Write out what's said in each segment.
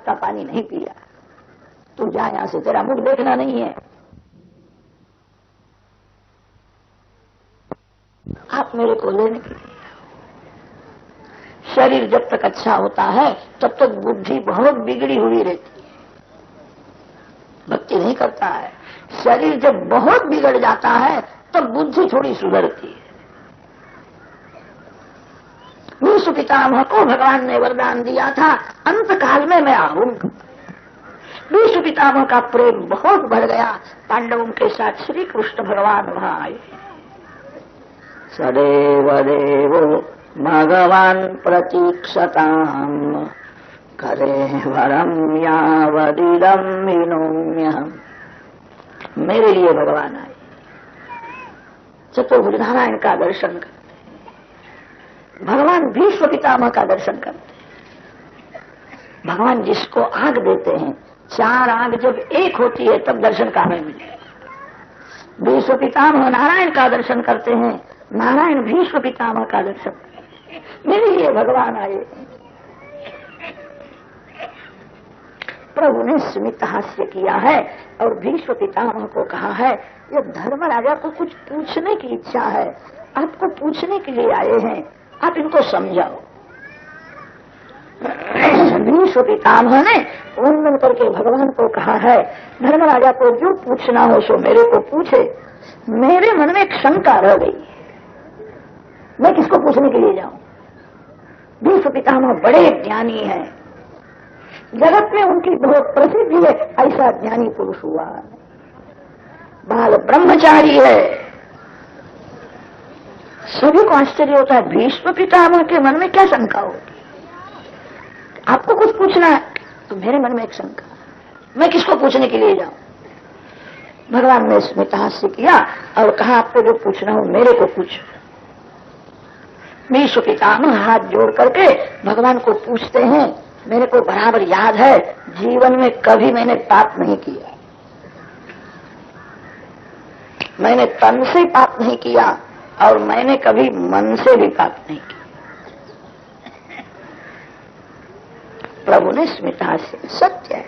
का पानी नहीं पिया, तू जा यहां से, तेरा मुख देखना नहीं है। आप मेरे को लेने के लिए, शरीर जब तक अच्छा होता है तब तक बुद्धि बहुत बिगड़ी हुई रहती है, भक्ति नहीं करता है। शरीर जब बहुत बिगड़ जाता है तब बुद्धि थोड़ी सुधरती है। विश्व पितामह को भगवान ने वरदान दिया था, अंत काल में मैं आऊंगा। विश्व पितामह का प्रेम बहुत बढ़ गया, पांडवों के साथ श्री कृष्ण भगवान वहां आए। सदैव देवो भगवान प्रतीक्षताम् करे वरम यावदिदं विनोम्यहम्। मेरे लिए भगवान आए, चतुर्भुज नारायण का दर्शन करते, भगवान भीष्म पितामह का दर्शन करते। भगवान जिसको आंख देते हैं, चार आंख जब एक होती है तब दर्शन का हमें मिलेगा। भीष्म पितामह नारायण का दर्शन करते हैं, नारायण भीष्म पितामह का दर्शन करते हैं। मेरे लिए भगवान आए। प्रभु ने स्मित हास्य किया है और भीष्म पितामह को कहा है, ये धर्मराजा को कुछ पूछने की इच्छा है, आपको पूछने के लिए आए हैं, आप इनको समझाओ। भीष्म पितामह ने वंदन करके भगवान को कहा है, धर्मराजा को जो पूछना हो सो मेरे को पूछे। मेरे मन में एक शंका रह गई, मैं किसको पूछने के लिए जाऊं? भीष्म पितामह बड़े ज्ञानी हैं, जगत में उनकी बहुत प्रसिद्धि है, ऐसा ज्ञानी पुरुष हुआ, बाल ब्रह्मचारी है। सभी को आश्चर्य होता है, भीष्म पितामह के मन में क्या शंका होगी? आपको कुछ पूछना है तो मेरे मन में एक शंका, मैं किसको पूछने के लिए जाऊं? भगवान ने स्मित हास्य किया और कहा, आपको जो पूछना हो मेरे को पूछो। भीष्म पितामह हाथ जोड़ करके भगवान को पूछते हैं, मेरे को बराबर याद है, जीवन में कभी मैंने पाप नहीं किया, मैंने तन से पाप नहीं किया और मैंने कभी मन से भी पाप नहीं किया। प्रभु ने स्मित हास्य, सत्य है,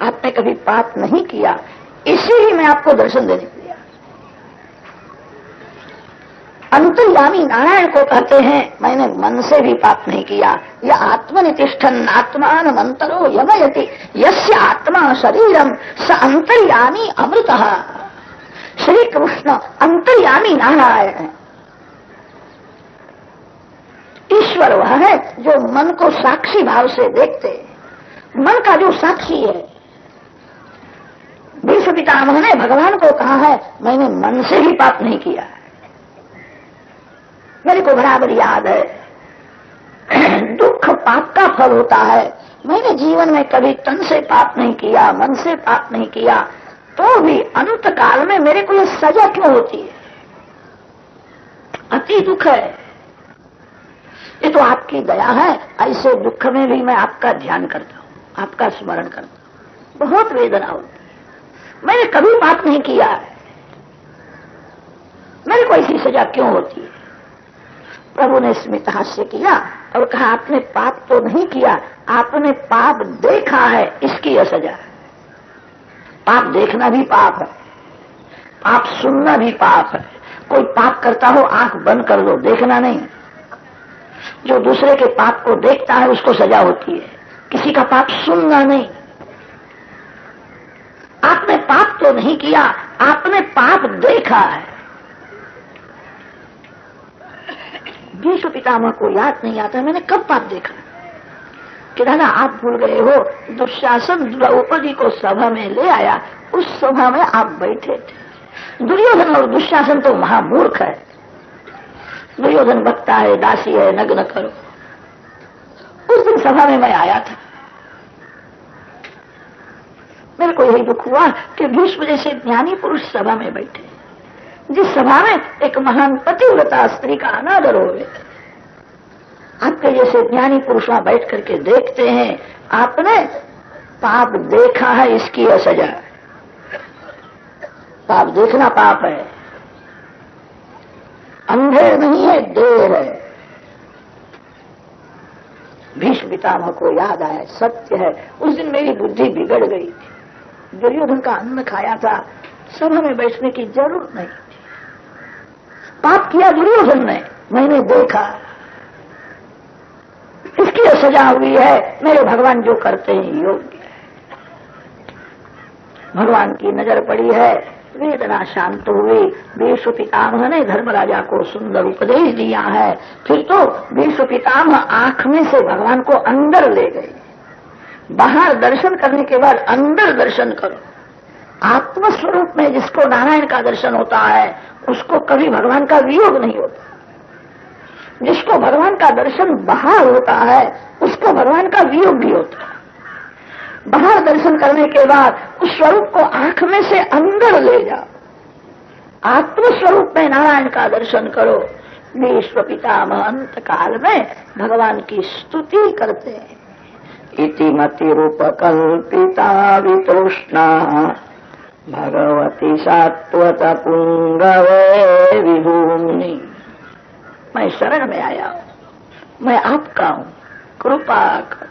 आपने कभी पाप नहीं किया, इसीलिए मैं आपको दर्शन देने के लिए। अंतर्यामी नारायण को कहते हैं, मैंने मन से भी पाप नहीं किया। यह आत्मनितिष्ठन् आत्मान मंतरो यमयति यस्य आत्मा शरीरम स अंतर्यामी अमृतः। श्री कृष्ण अंतर्यामी नारायण है। ईश्वर वह है जो मन को साक्षी भाव से देखते, मन का जो साक्षी है। भीष्म पितामह ने भगवान को कहा है, मैंने मन से भी पाप नहीं किया, मेरे को बराबर याद है। दुख पाप का फल होता है, मैंने जीवन में कभी तन से पाप नहीं किया, मन से पाप नहीं किया, तो भी अंत काल में मेरे को यह सजा क्यों होती है? अति दुख है। ये तो आपकी दया है, ऐसे दुख में भी मैं आपका ध्यान करता हूं, आपका स्मरण करता हूं, बहुत वेदना होती है। मैंने कभी पाप नहीं किया है, मेरे को ऐसी सजा क्यों होती है? प्रभु ने स्मित हास्य किया और कहा, आपने पाप तो नहीं किया, आपने पाप देखा है, इसकी यह सजा है। पाप देखना भी पाप है, पाप सुनना भी पाप है। कोई पाप करता हो आंख बंद कर दो, देखना नहीं। जो दूसरे के पाप को देखता है उसको सजा होती है, किसी का पाप सुनना नहीं। आपने पाप तो नहीं किया, आपने पाप देखा है। भीष्म पितामह को याद नहीं आता मैंने कब पाप देखा कि दादा आप भूल गए हो, दुशासन द्रौपदी को सभा में ले आया, उस सभा में आप बैठे थे। दुर्योधन और दुशासन तो महामूर्ख है। दुर्योधन बकता है, दासी है, नग्न करो। उस दिन सभा में मैं आया था, मेरे को यही दुख हुआ कि भीष्म जैसे ज्ञानी पुरुष सभा में बैठे, जिस सभा में एक महान पतिव्रता स्त्री का अनादर हो गया। आपके जैसे ज्ञानी पुरुष वहां बैठ करके देखते हैं, आपने पाप देखा है, इसकी यह सजा है। पाप देखना पाप है, अंधेर नहीं है, देर है। भीष्म पितामह को याद आया, सत्य है उस दिन मेरी बुद्धि बिगड़ गई थी, दुर्योधन का अन्न खाया था, सभा में बैठने की जरूरत नहीं थी। पाप किया दुर्योधन ने, मैंने देखा, इसकी सजा हुई है। मेरे भगवान जो करते हैं योग्य है। भगवान की नजर पड़ी है, वेदना शांत हुई। भीष्म पितामह ने धर्मराजा को सुंदर उपदेश दिया है। फिर तो भीष्म पितामह आंख में से भगवान को अंदर ले गए। बाहर दर्शन करने के बाद अंदर दर्शन करो। आत्मस्वरूप में जिसको नारायण का दर्शन होता है उसको कभी भगवान का वियोग नहीं होता। जिसको भगवान का दर्शन बाहर होता है उसको भगवान का वियोग भी होता है। बाहर दर्शन करने के बाद उस स्वरूप को आंख में से अंदर ले जाओ। आत्मस्वरूप में नारायण का दर्शन करो। विश्व पितामह अंत काल में भगवान की स्तुति करते हैं। इति मति रूप कल्पिता वितृष्णा भगवती सात्वत पुंगवे विभूमि। मैं शरण में आया हूं, मैं आपका हूं, कृपा कर।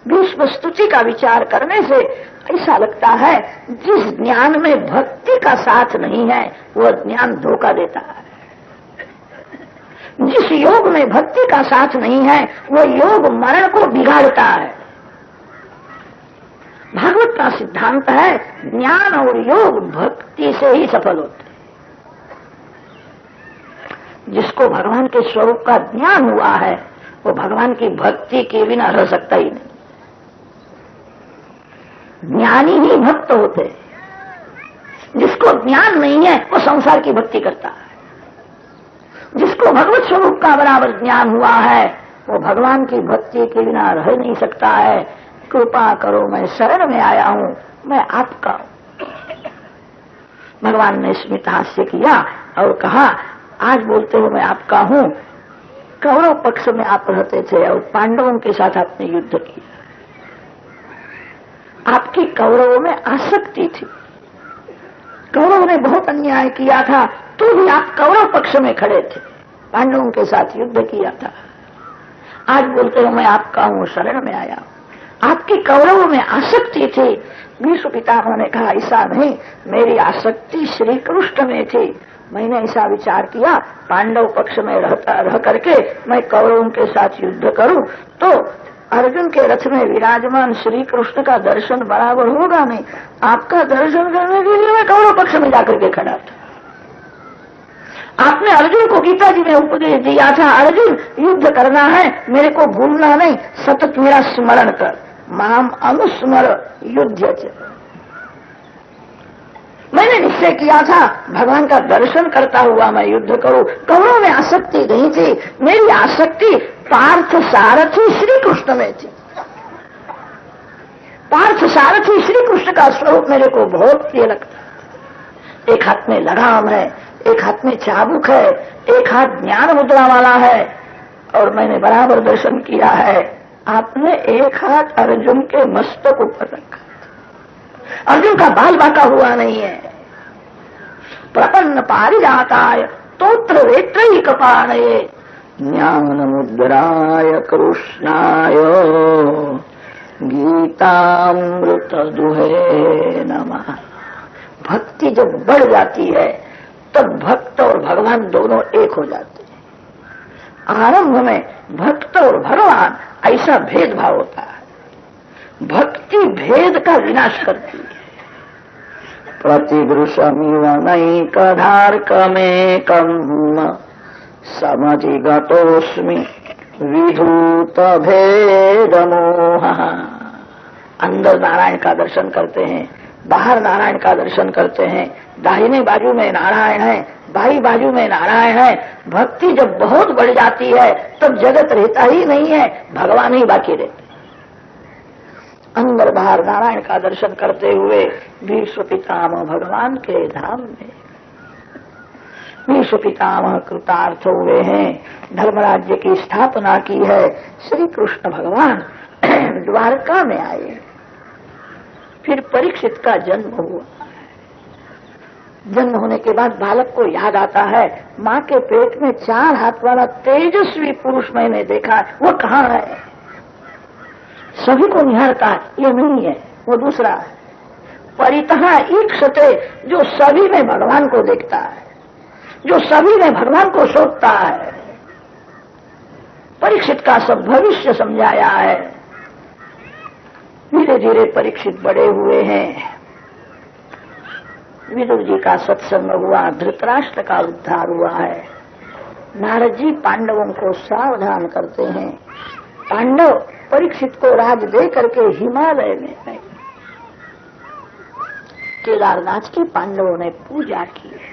भीष्म स्तुति का विचार करने से ऐसा लगता है जिस ज्ञान में भक्ति का साथ नहीं है वह ज्ञान धोखा देता है। जिस योग में भक्ति का साथ नहीं है वह योग मरण को बिगाड़ता है। भागवत का सिद्धांत है ज्ञान और योग भक्ति से ही सफल होते हैं। जिसको भगवान के स्वरूप का ज्ञान हुआ है वो भगवान की भक्ति के बिना रह सकता ही नहीं। ज्ञानी ही भक्त होते हैं। जिसको ज्ञान नहीं है वो संसार की भक्ति करता है। जिसको भगवत स्वरूप का बराबर ज्ञान हुआ है वो भगवान की भक्ति के बिना रह नहीं सकता है। कृपा करो, मैं शरण में आया हूं, मैं आपका हूं। भगवान ने स्मित हास्य किया और कहा, आज बोलते हो मैं आपका हूं। कौरव पक्ष में आप रहते थे और पांडवों के साथ आपने युद्ध किया। आपकी कौरवों में आसक्ति थी। कौरव ने बहुत अन्याय किया था तो भी आप कौरव पक्ष में खड़े थे, पांडवों के साथ युद्ध किया था। आज बोलते हो मैं आपका हूं, शरण में आया हूं। आपकी कौरवों में आसक्ति थी। भीष्म पितामह ने कहा, ऐसा नहीं, मेरी आसक्ति श्री कृष्ण में थी। मैंने ऐसा विचार किया पांडव पक्ष में रह करके मैं कौरवों के साथ युद्ध करूं तो अर्जुन के रथ में विराजमान श्री कृष्ण का दर्शन बराबर होगा नहीं। आपका दर्शन करने के लिए मैं कौरव पक्ष में जाकर के खड़ा था। आपने अर्जुन को गीता जी में उपदेश दिया था, अर्जुन युद्ध करना है, मेरे को भूलना नहीं, सतत मेरा स्मरण कर, माम अनुस्मर युद्ध। मैंने निश्चय किया था भगवान का दर्शन करता हुआ मैं युद्ध करूं। कौरव में आसक्ति नहीं थी, मेरी आसक्ति पार्थ सारथी श्री कृष्ण में थी। पार्थ सारथी श्री कृष्ण का स्वरूप मेरे को बहुत प्रिय लगता। एक हाथ में लगाम है, एक हाथ में चाबुक है, एक हाथ ज्ञान मुद्रा वाला है और मैंने बराबर दर्शन किया है। आपने एक हाथ अर्जुन के मस्तक ऊपर रखा। अर्जुन का बाल बांका हुआ नहीं है। प्रपन्न पारिजाताय तोत्र वेत्रैक पाणये ज्ञान मुद्राय कृष्णाय गीतामृत दुहे नमः। भक्ति जब बढ़ जाती है तब भक्त और भगवान दोनों एक हो जाते हैं। आरंभ में भक्त और भगवान ऐसा भेदभाव होता है। भक्ति भेद का विनाश करती है। प्रतिवृषमिव नैकधार्कमेकम् समधिगतोऽस्मि विधूत भेद मोह। अंदर नारायण का दर्शन करते हैं, बाहर नारायण का दर्शन करते हैं। दाहिने बाजू में नारायण है, बाई बाजू में नारायण है। भक्ति जब बहुत बढ़ जाती है तब जगत रहता ही नहीं है, भगवान ही बाकी रहते। अंदर बाहर नारायण का दर्शन करते हुए भीष्म पितामह भगवान के धाम में भीष्म पितामह कृतार्थ हुए हैं। धर्मराज्य की स्थापना की है। श्री कृष्ण भगवान द्वारका में आए। फिर परीक्षित का जन्म हुआ। जन्म होने के बाद बालक को याद आता है, माँ के पेट में 4 हाथ वाला तेजस्वी पुरुष मैंने देखा, वो कहाँ है? सभी को निहारता है, ये नहीं है, वो दूसरा है। परितः ईक्षते, जो सभी में भगवान को देखता है, जो सभी में भगवान को शोधता है। परीक्षित का सब भविष्य समझाया है। धीरे धीरे परीक्षित बड़े हुए हैं। विदुर जी का सत्संग हुआ, धृतराष्ट्र का उद्धार हुआ है। नारद जी पांडवों को सावधान करते हैं। पांडव परीक्षित को राज दे करके हिमालय में गए। केदारनाथ की पांडवों ने पूजा की है।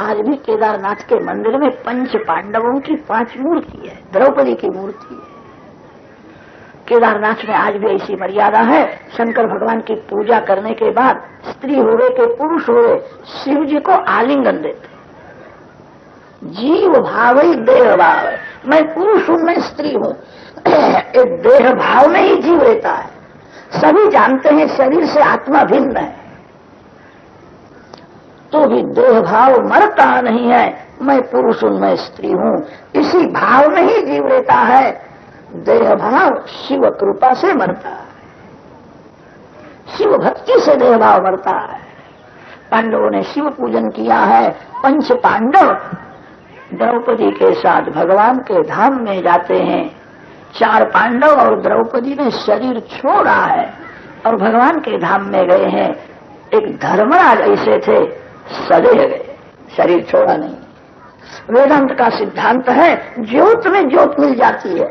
आज भी केदारनाथ के मंदिर में 5 पांडवों की 5 मूर्ति है, द्रौपदी की मूर्ति है। केदारनाथ में आज भी ऐसी मर्यादा है, शंकर भगवान की पूजा करने के बाद स्त्री हुए के पुरुष हुए शिव जी को आलिंगन देते। जीव भाव ही देह भाव है, मैं पुरुष हूं, मैं स्त्री हूं, एक देह भाव में ही जीव रहता है। सभी जानते हैं शरीर से आत्मा भिन्न है, तो भी देह भाव मरता नहीं है। मैं पुरुष हूं, मैं स्त्री हूं, इसी भाव में ही जीव रहता है। देह भाव शिव कृपा से मरता है, शिव भक्ति से देह भाव मरता है। पांडवों ने शिव पूजन किया है। 5 पांडव द्रौपदी के साथ भगवान के धाम में जाते हैं। 4 पांडव और द्रौपदी ने शरीर छोड़ा है और भगवान के धाम में गए हैं। एक धर्मराज ऐसे थे, सदे गए, शरीर छोड़ा नहीं। वेदांत का सिद्धांत है, ज्योत में ज्योत मिल जाती है,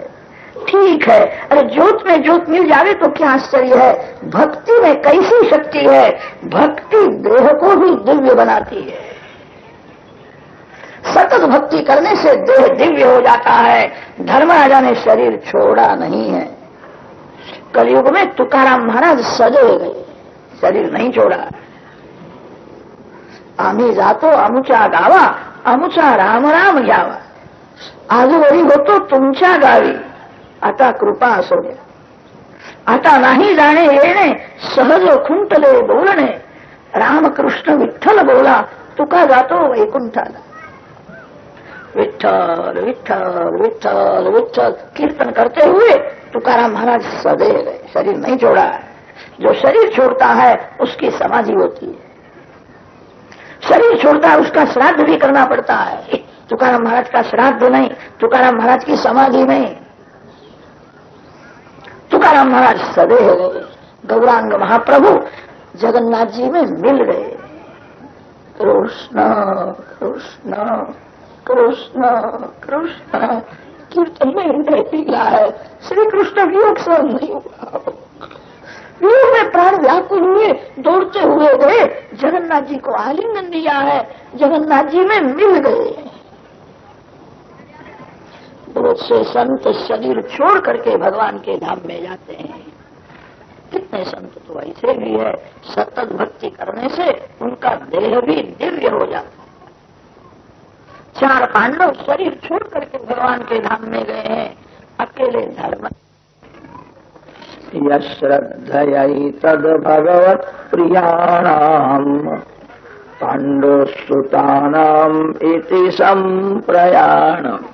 ठीक है। अरे ज्योत में ज्योत मिल जावे तो क्या आश्चर्य है। भक्ति में कैसी शक्ति है, भक्ति देह को भी दिव्य बनाती है। सतत भक्ति करने से देह दिव्य हो जाता है। धर्मराजा ने शरीर छोड़ा नहीं है। कलयुग में तुकाराम महाराज सजे गए, शरीर नहीं छोड़ा। आम्ही जातो अमुचा गावा, अमुचा राम राम घ्यावा, आजूबाजू होतो तुमच्या गावी, आता कृपा असो द्या, आता नाही जाणे येणे, सहज खुंटले बोलणे, रामकृष्ण विठ्ठल बोला, तुका जातो वैकुंठाला। विठ्ठल विठ्ठल विठ्ठल विठ्ठल कीर्तन करते हुए तुकाराम महाराज सदे गए, शरीर नहीं छोड़ा है। जो शरीर छोड़ता है उसकी समाधि होती है, शरीर छोड़ता है उसका श्राद्ध भी करना पड़ता है। तुकाराम महाराज का श्राद्ध नहीं, तुकाराम महाराज की समाधि नहीं। तुकाराम महाराज सदे हो गए। गौरांग महाप्रभु जगन्नाथ जी में मिल गए। कृष्ण कृष्ण कृष्ण कृष्ण कीर्तन में हृदय पिघला है। श्री कृष्ण वियोग सहन नहीं हुआ, वियोग में प्राण व्याकुल हुए, दौड़ते हुए गए, जगन्नाथ जी को आलिंगन दिया है, जगन्नाथ जी में मिल गए। बहुत से संत शरीर छोड़ करके भगवान के धाम में जाते हैं। कितने संत तो ऐसे भी है, सतत भक्ति करने से उनका देह भी दिव्य हो जाता है। 4 पांडव शरीर छोड़ करके भगवान के धाम में गए हैं, अकेले धर्म। यश्रद्धयै तद भगवत् प्रियाणाम् पांडुसुतानाम् इति संप्रयाणम्।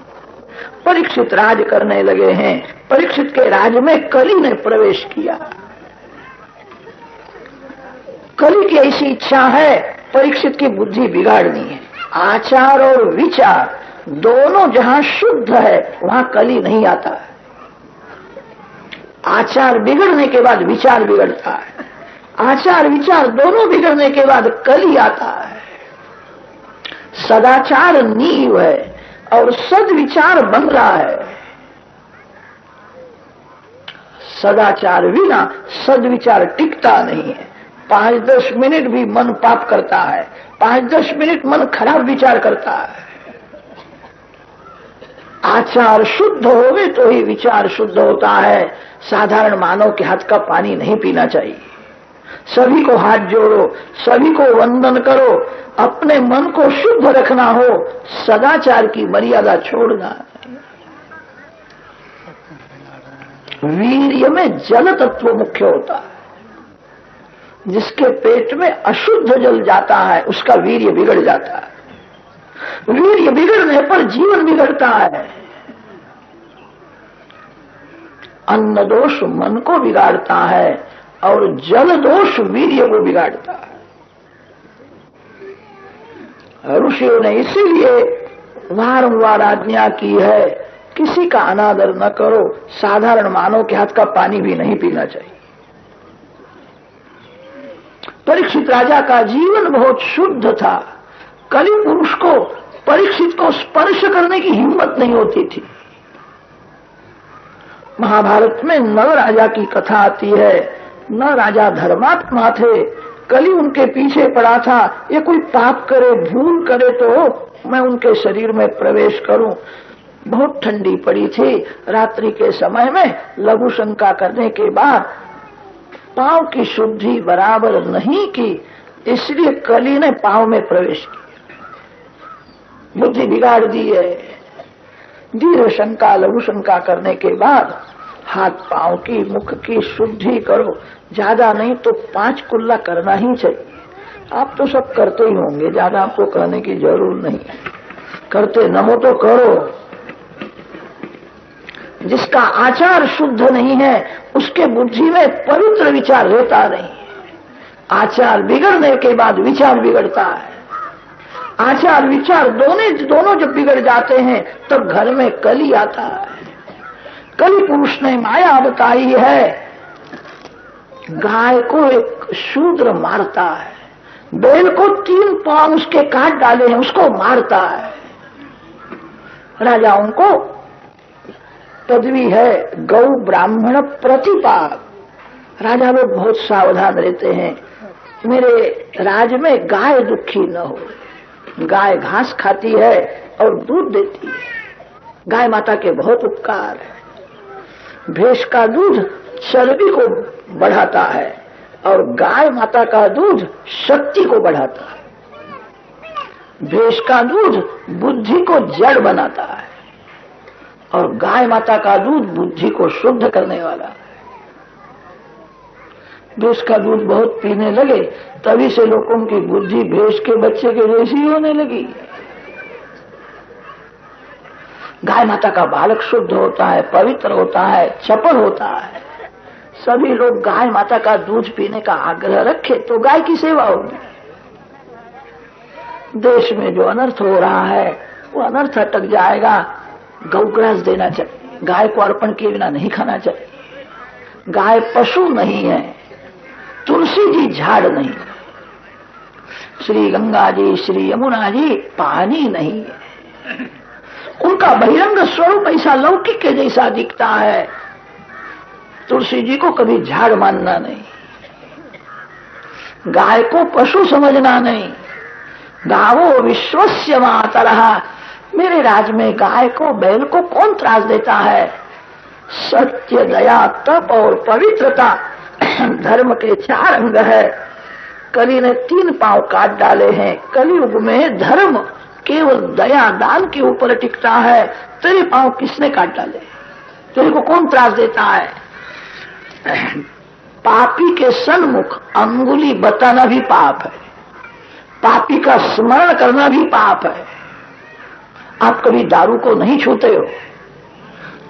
परीक्षित राज करने लगे हैं। परीक्षित के राज में कली ने प्रवेश किया। कली की ऐसी इच्छा है, परीक्षित की बुद्धि बिगाड़नी है। आचार और विचार दोनों जहां शुद्ध है वहां कली नहीं आता है। आचार बिगड़ने के बाद विचार बिगड़ता है, आचार विचार दोनों बिगड़ने के बाद कली आता है। सदाचार नींव है और सद्विचार बंगला है। सदाचार बिना सद्विचार टिकता नहीं है। 5-10 मिनट भी मन पाप करता है, 5-10 मिनट मन खराब विचार करता है। आचार शुद्ध होवे तो ही विचार शुद्ध होता है। साधारण मानव के हाथ का पानी नहीं पीना चाहिए। सभी को हाथ जोड़ो, सभी को वंदन करो। अपने मन को शुद्ध रखना हो, सदाचार की मर्यादा छोड़ना है। वीर्य में जल तत्व मुख्य होता है। जिसके पेट में अशुद्ध जल जाता है उसका वीर्य बिगड़ जाता है। वीर्य बिगड़ने पर जीवन बिगड़ता है। अन्न दोष मन को बिगाड़ता है और जल दोष वीर्य को बिगाड़ता है। ऋषियों ने इसीलिए वारंवार आज्ञा की है, किसी का अनादर न करो, साधारण मानव के हाथ का पानी भी नहीं पीना चाहिए। परीक्षित राजा का जीवन बहुत शुद्ध था। कलि पुरुष को परीक्षित को स्पर्श करने की हिम्मत नहीं होती थी। महाभारत में नल राजा की कथा आती है। न राजा धर्मात्मा थे, कलि उनके पीछे पड़ा था। ये कोई पाप करे, भूल करे तो मैं उनके शरीर में प्रवेश करूं। बहुत ठंडी पड़ी थी। रात्रि के समय में लघु शंका करने के बाद पांव की शुद्धि बराबर नहीं की, इसलिए कलि ने पांव में प्रवेश किया, बुद्धि बिगाड़ दी है। दीर्घ शंका लघु शंका करने के बाद हाथ पांव की मुख की शुद्धि करो, ज्यादा नहीं तो 5 कुल्ला करना ही चाहिए। आप तो सब करते ही होंगे, ज्यादा आपको कहने की जरूर नहीं है। करते न हो तो करो। जिसका आचार शुद्ध नहीं है उसके बुद्धि में पवित्र विचार रहता नहीं। आचार बिगड़ने के बाद विचार बिगड़ता है। आचार विचार दोनों जब बिगड़ जाते हैं तब घर में कलि आता है। कलि पुरुष ने माया बताई है। गाय को एक शूद्र मारता है, बैल को 3 पांव उसके काट डाले हैं, उसको मारता है। राजाओं को पदवी है गौ ब्राह्मण प्रतिपाद। राजा लोग बहुत सावधान रहते हैं, मेरे राज में गाय दुखी न हो। गाय घास खाती है और दूध देती है। गाय माता के बहुत उपकार है। भैंस का दूध चर्बी को बढ़ाता है और गाय माता का दूध शक्ति को बढ़ाता है। भैंस का दूध बुद्धि को जड़ बनाता है और गाय माता का दूध बुद्धि को शुद्ध करने वाला है। भैंस का दूध बहुत पीने लगे तभी से लोगों की बुद्धि भैंस के बच्चे के जैसी होने लगी। गाय माता का बालक शुद्ध होता है, पवित्र होता है, चपल होता है। सभी लोग गाय माता का दूध पीने का आग्रह रखे तो गाय की सेवा होगी। देश में जो अनर्थ हो रहा है वो अनर्थ अटक जाएगा। गौग्रास देना चाहिए, गाय को अर्पण किए बिना नहीं खाना चाहिए। गाय पशु नहीं है, तुलसी जी झाड़ नहीं, श्री गंगा जी श्री यमुना जी पानी नहीं है। उनका बहिरंग स्वरूप ऐसा लौकिक के जैसा दिखता है। तुलसी जी को कभी झाड़ मानना नहीं, गाय को पशु समझना नहीं। गावो विश्वस्य मातरः। मेरे राज में गाय को बैल को कौन त्रास देता है। सत्य दया तप और पवित्रता धर्म के 4 अंग है। कलि ने 3 पांव काट डाले हैं। कलियुग में धर्म केवल दया दान के ऊपर टिकता है। तेरे पांव किसने काट डाले? तेरे को कौन त्रास देता है? पापी के सन्मुख अंगुली बताना भी पाप है। पापी का स्मरण करना भी पाप है। आप कभी दारू को नहीं छूते हो,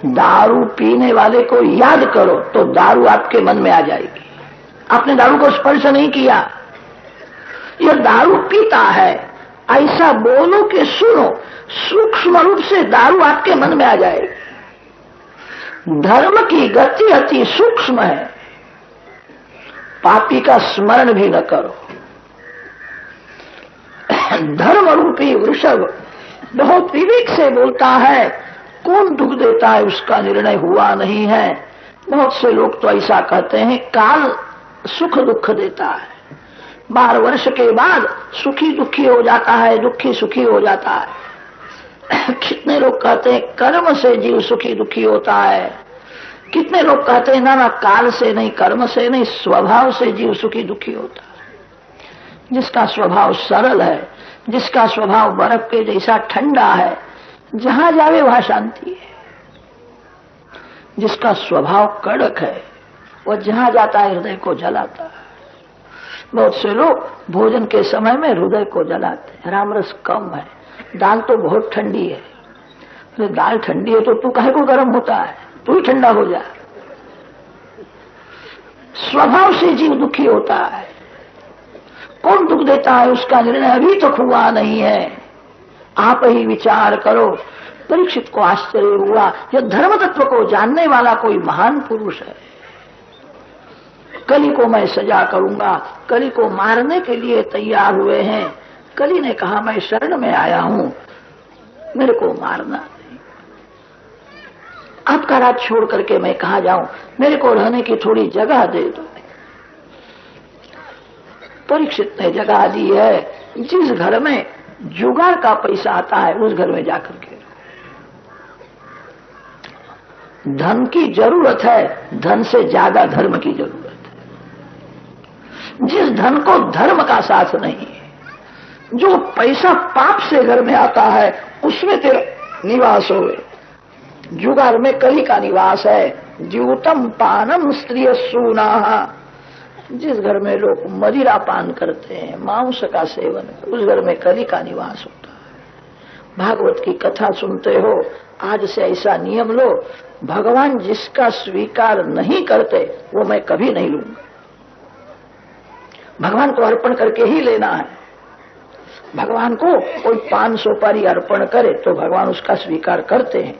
दारू पीने वाले को याद करो तो दारू आपके मन में आ जाएगी। आपने दारू को स्पर्श नहीं किया, यह दारू पीता है ऐसा बोलो कि सुनो, सूक्ष्म रूप से दारू आपके मन में आ जाएगी। धर्म की गति अति सूक्ष्म है। पापी का स्मरण भी न करो। धर्म रूपी वृषभ बहुत विवेक से बोलता है। कौन दुख देता है उसका निर्णय हुआ नहीं है। बहुत से लोग तो ऐसा कहते हैं काल सुख दुख देता है। 12 वर्ष के बाद सुखी दुखी हो जाता है, दुखी सुखी हो जाता है। कितने लोग कहते हैं कर्म से जीव सुखी दुखी होता है। कितने लोग कहते हैं ना काल से नहीं, कर्म से नहीं, स्वभाव से जीव सुखी दुखी होता है। जिसका स्वभाव सरल है, जिसका स्वभाव बर्फ के जैसा ठंडा है, जहां जावे वहां शांति है। जिसका स्वभाव कड़क है वह जहां जाता है हृदय को जलाता है। बहुत से लोग भोजन के समय में हृदय को जलाते हैं, रामरस कम है, दाल तो बहुत ठंडी है। अरे दाल ठंडी है तो तू काहे को गर्म होता है, तू ही ठंडा हो जा। स्वभाव से जीव दुखी होता है। कौन दुख देता है उसका निर्णय अभी तक हुआ नहीं है, आप ही विचार करो। परीक्षित को आश्चर्य हुआ, यह धर्म तत्व को जानने वाला कोई महान पुरुष है। कली को मैं सजा करूंगा, कली को मारने के लिए तैयार हुए हैं। कली ने कहा मैं शरण में आया हूं, मेरे को मारना नहीं। आपका राज छोड़ करके मैं कहां जाऊं, मेरे को रहने की थोड़ी जगह दे दो। परीक्षित ने जगह दी है। जिस घर में जुगाड़ का पैसा आता है उस घर में जाकर के, धन की जरूरत है, धन से ज्यादा धर्म की जरूरत है। जिस धन को धर्म का साथ नहीं है, जो पैसा पाप से घर में आता है उसमें तेरा निवास होवे। जुगाड़ में कली का निवास है। द्यूतम पानम स्त्रिय सूना, जिस घर में लोग मदिरा पान करते हैं, मांस का सेवन, उस घर में कली का निवास होता है। भागवत की कथा सुनते हो, आज से ऐसा नियम लो, भगवान जिसका स्वीकार नहीं करते वो मैं कभी नहीं लूंगा। भगवान को अर्पण करके ही लेना है। भगवान को कोई पान सुपारी अर्पण करे तो भगवान उसका स्वीकार करते हैं।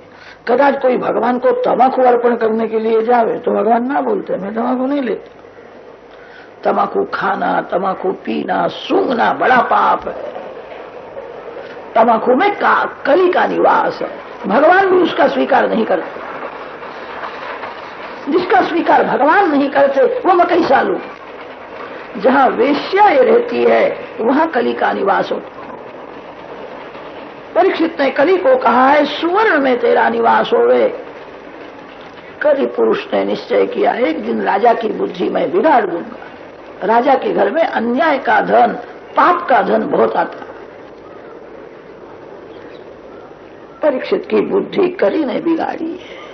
कदाच कोई भगवान को तम्बाकू अर्पण करने के लिए जावे तो भगवान ना बोलते मैं तम्बाकू नहीं लेता। तम्बाकू खाना, तम्बाकू पीना, सूंघना बड़ा पाप है। तम्बाकू में कली का निवास है, भगवान भी उसका स्वीकार नहीं करते। जिसका स्वीकार भगवान नहीं करते वो मैं कैसा लूं। जहां वेश्या रहती है वहां कली का निवास होता। परीक्षित ने कली को कहा है सुवर्ण में तेरा निवास होवे। कली पुरुष ने निश्चय किया एक दिन राजा की बुद्धि में बिगाड़ दूंगा। राजा के घर में अन्याय का धन, पाप का धन बहुत आता। परीक्षित की बुद्धि कली ने बिगाड़ी है।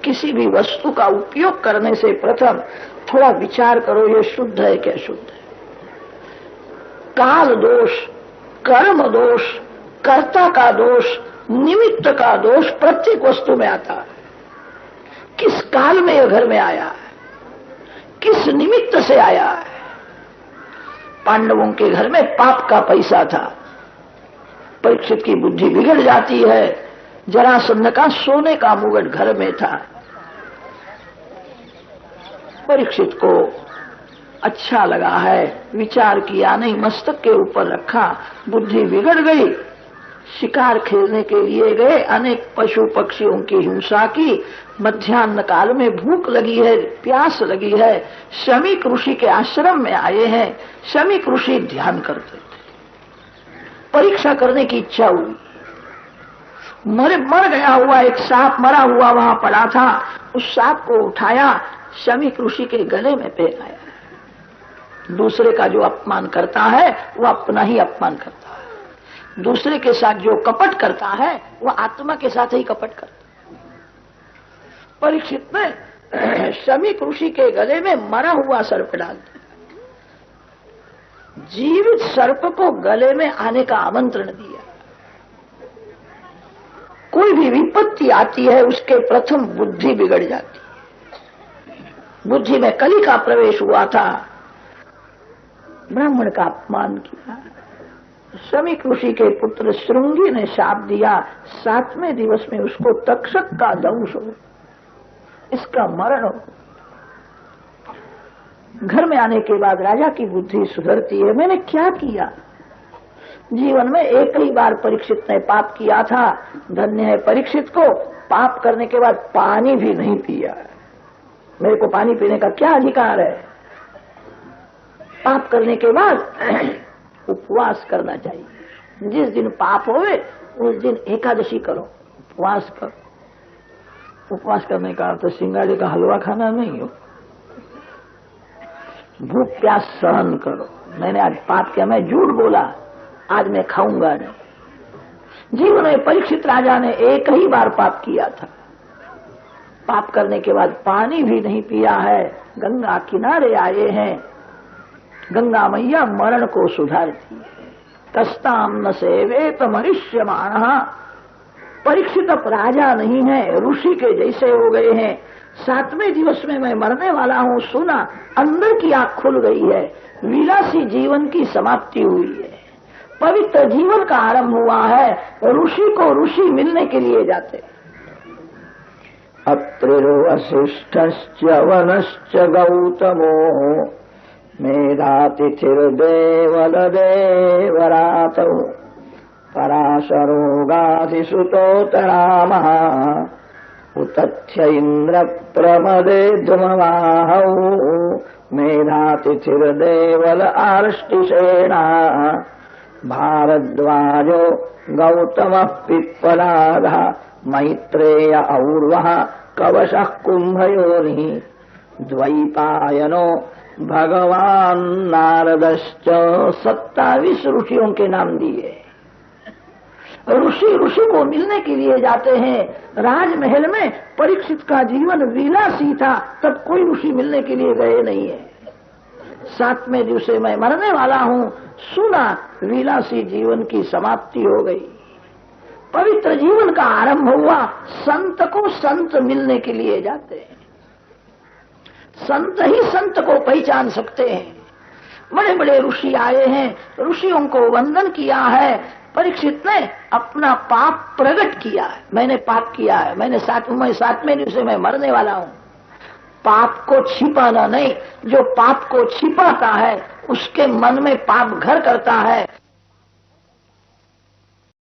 किसी भी वस्तु का उपयोग करने से प्रथम थोड़ा विचार करो ये शुद्ध है क्या शुद्ध है। काल दोष, कर्म दोष, कर्ता का दोष, निमित्त का दोष प्रत्येक वस्तु में आता है। किस काल में यह घर में आया है, किस निमित्त से आया है। पांडवों के घर में पाप का पैसा था। परीक्षित की बुद्धि बिगड़ जाती है। जरासंध का सोने का मुगट घर में था। परीक्षित को अच्छा लगा है, विचार किया नहीं, मस्तक के ऊपर रखा, बुद्धि बिगड़ गई। शिकार खेलने के लिए गए, अनेक पशु पक्षियों की हिंसा की। मध्याह्न काल में भूख लगी है, प्यास लगी है। शमीक ऋषि के आश्रम में आए हैं। शमीक ऋषि ध्यान करते थे। परीक्षा करने की इच्छा हुई। मर गया हुआ एक सांप मरा हुआ वहां पड़ा था। उस सांप को उठाया, शमीक ऋषि के गले में पहनाया। दूसरे का जो अपमान करता है वो अपना ही अपमान करता है। दूसरे के साथ जो कपट करता है वो आत्मा के साथ ही कपट करता है। परीक्षित ने शमीक ऋषि के गले में मरा हुआ सर्प डाल दिया। जीवित सर्प को गले में आने का आमंत्रण दिया। कोई भी विपत्ति आती है उसके प्रथम बुद्धि बिगड़ जाती है। बुद्धि में कली का प्रवेश हुआ था। ब्राह्मण का अपमान किया। शमीक ऋषि के पुत्र श्रृंगी ने शाप दिया, 7वें दिवस में उसको तक्षक का दंश हो, इसका मरण हो। घर में आने के बाद राजा की बुद्धि सुधरती है। मैंने क्या किया। जीवन में एक ही बार परीक्षित ने पाप किया था। धन्य है परीक्षित को, पाप करने के बाद पानी भी नहीं पिया। मेरे को पानी पीने का क्या अधिकार है। पाप करने के बाद उपवास करना चाहिए। जिस दिन पाप होवे उस दिन एकादशी करो, उपवास करो। उपवास करने का अर्थ सिंगाड़े का हलवा खाना नहीं हो। भूख प्यास सहन करो। मैंने आज पाप किया, मैं झूठ बोला, आज मैं खाऊंगा नहीं। जीवन में परीक्षित राजा ने एक ही बार पाप किया था। पाप करने के बाद पानी भी नहीं पिया है। गंगा किनारे आए हैं। गंगा मैया मरण को सुधारती है। तस्ताम न सेवेत मनुष्यमानः। परीक्षित अब राजा नहीं है, ऋषि के जैसे हो गए हैं। 7वें दिवस में मैं मरने वाला हूँ सुना, अंदर की आंख खुल गई है, विलासी जीवन की समाप्ति हुई है, पवित्र जीवन का आरंभ हुआ है। ऋषि को ऋषि मिलने के लिए जाते। अत्रिरो वसिष्ठश्च वनश्च गौतमो मेधातिथिर्देवलदेवरातौ पराशरो गाधिसुतोतरामः उतथ्य इन्द्र प्रमदे ध्रुमवाहौ मेधातिथिर्देवल आर्ष्टिसेना भारद्वाजो गौतमः पिप्पलादः मैत्रेय और्वः कवशः कुम्भयोनिः द्वैपायनो भगवान नारदश्च। 27 ऋषियों के नाम दिए। ऋषि को मिलने के लिए जाते हैं। राजमहल में परीक्षित का जीवन विलासी था, तब कोई ऋषि मिलने के लिए गए नहीं है। 7वें दिवस मैं मरने वाला हूँ सुना, विलासी जीवन की समाप्ति हो गई, पवित्र जीवन का आरंभ हुआ। संत को संत मिलने के लिए जाते हैं। संत ही संत को पहचान सकते हैं। बड़े बड़े ऋषि आए हैं, ऋषियों को वंदन किया है। परीक्षित ने अपना पाप प्रकट किया है, मैंने पाप किया है, मैं 7वें दिवस में मरने वाला हूँ। पाप को छिपाना नहीं, जो पाप को छिपाता है उसके मन में पाप घर करता है।